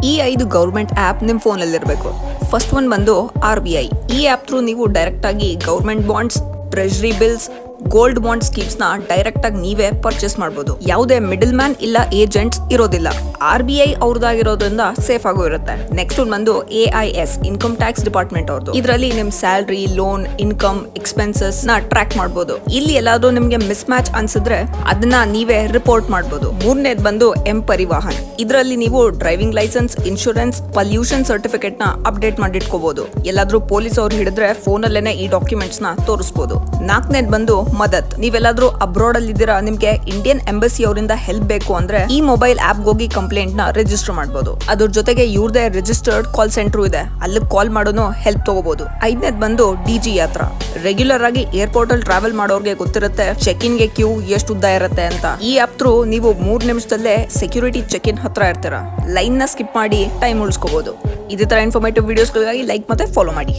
ಈ 5 government app ನಿಮ್ಮ ಫೋನಲ್ಲಿ ಇರಬೇಕು. ಫಸ್ಟ್ ಒನ್ ಬಂದು RBI. ಈ ಆ್ಯಪ್ ಥ್ರೂ ನೀವು ಡೈರೆಕ್ಟ್ ಆಗಿ government bonds, treasury bills, gold bond schemes ನ ಡೈರೆಕ್ಟ್ ಆಗಿ ನೀವೇ ಪರ್ಚೇಸ್ ಮಾಡಬಹುದು. ಯಾವುದೇ ಮಿಡಲ್ ಮ್ಯಾನ್ ಇಲ್ಲ ಏಜೆಂಟ್ಸ್ ಇರೋದಿಲ್ಲ. RBI ಅವ್ರದ್ದಾಗಿರೋದ್ರಿಂದ ಸೇಫ್ ಆಗು ಇರುತ್ತೆ. ನೆಕ್ಸ್ಟ್ ಒನ್ ಬಂದು AIS, ಇನ್ಕಮ್ ಟ್ಯಾಕ್ಸ್ ಡಿಪಾರ್ಟ್ಮೆಂಟ್ ಅವ್ರದ್ದು. ಇದರಲ್ಲಿ ನಿಮ್ ಸ್ಯಾಲರಿ, ಲೋನ್, ಇನ್ಕಮ್, ಎಕ್ಸ್ಪೆನ್ಸಸ್ ನ ಟ್ರ್ಯಾಕ್ ಮಾಡಬಹುದು. ಇಲ್ಲಿ ಎಲ್ಲಾದ್ರೂ ನಿಮ್ಗೆ ಮಿಸ್ ಮ್ಯಾಚ್ ಅನ್ಸಿದ್ರೆ ಅದನ್ನ ನೀವೇ ರಿಪೋರ್ಟ್ ಮಾಡಬಹುದು. ಮೂರನೇದು ಬಂದು ಪರಿವಾಹನ್. ಇದರಲ್ಲಿ ನೀವು driving licence, insurance, pollution certificate ನ ಅಪ್ಡೇಟ್ ಮಾಡಿಟ್ಕೋಬಹುದು. ಎಲ್ಲಾದ್ರೂ ಪೊಲೀಸ್ ಅವ್ರು ಹಿಡಿದ್ರೆ ಫೋನ್ ಅಲ್ಲೇನೆ ಈ ಡಾಕ್ಯುಮೆಂಟ್ಸ್ ನ ತೋರಿಸಬಹುದು. ನಾಲ್ಕನೇದು ಬಂದು ಮದತ್. ನೀವೆಲ್ಲಾದ್ರೂ ಅಬ್ರಾಡ್ ಅಲ್ಲಿ ಇದ್ದೀರಾ, ನಿಮ್ಗೆ ಇಂಡಿಯನ್ ಎಂಬಸಿ ಅವರಿಂದ ಹೆಲ್ಪ್ ಬೇಕು ಅಂದ್ರೆ ಈ ಮೊಬೈಲ್ ಆಪ್ ಹೋಗಿ ಕಂಪ್ಲೇಂಟ್ ನ ರಿಜಿಸ್ಟರ್ ಮಾಡಬಹುದು. ಅದ್ರ ಜೊತೆಗೆ ಇವ್ರದೇ ರಿಜಿಸ್ಟರ್ಡ್ ಕಾಲ್ ಸೆಂಟರ್ ಇದೆ, ಅಲ್ಲಿ ಕಾಲ್ ಮಾಡೋನು ಹೆಲ್ಪ್ ತಗೋಬಹುದು. ಐದನೇದು ಬಂದು DG ಯಾತ್ರಾ. ರೆಗ್ಯುಲರ್ ಆಗಿ ಏರ್ಪೋರ್ಟ್ ಅಲ್ಲಿ ಟ್ರಾವೆಲ್ ಮಾಡೋರ್ಗೆ ಗೊತ್ತಿರುತ್ತೆ ಚೆಕ್ ಇನ್ ಗೆ ಕ್ಯೂ ಎಷ್ಟು ಉದ್ದ ಇರುತ್ತೆ ಅಂತ. ಈ ಆಪ್ ಥ್ರೂ ನೀವು 3 ನಿಮಿಷದಲ್ಲೇ ಸೆಕ್ಯೂರಿಟಿ ಚೆಕ್ ಇನ್ ಹತ್ರ ಇರ್ತೀರಾ. ಲೈನ್ ನ ಸ್ಕಿಪ್ ಮಾಡಿ ಟೈಮ್ ಉಳಿಸ್ಕೋಬಹುದು. ಇದೇ ತರ ಇನ್ಫಾರ್ಮೇಟಿವ್ ವಿಡಿಯೋಸ್ಗಳಿಗಾಗಿ ಲೈಕ್ ಮತ್ತೆ ಫಾಲೋ ಮಾಡಿ.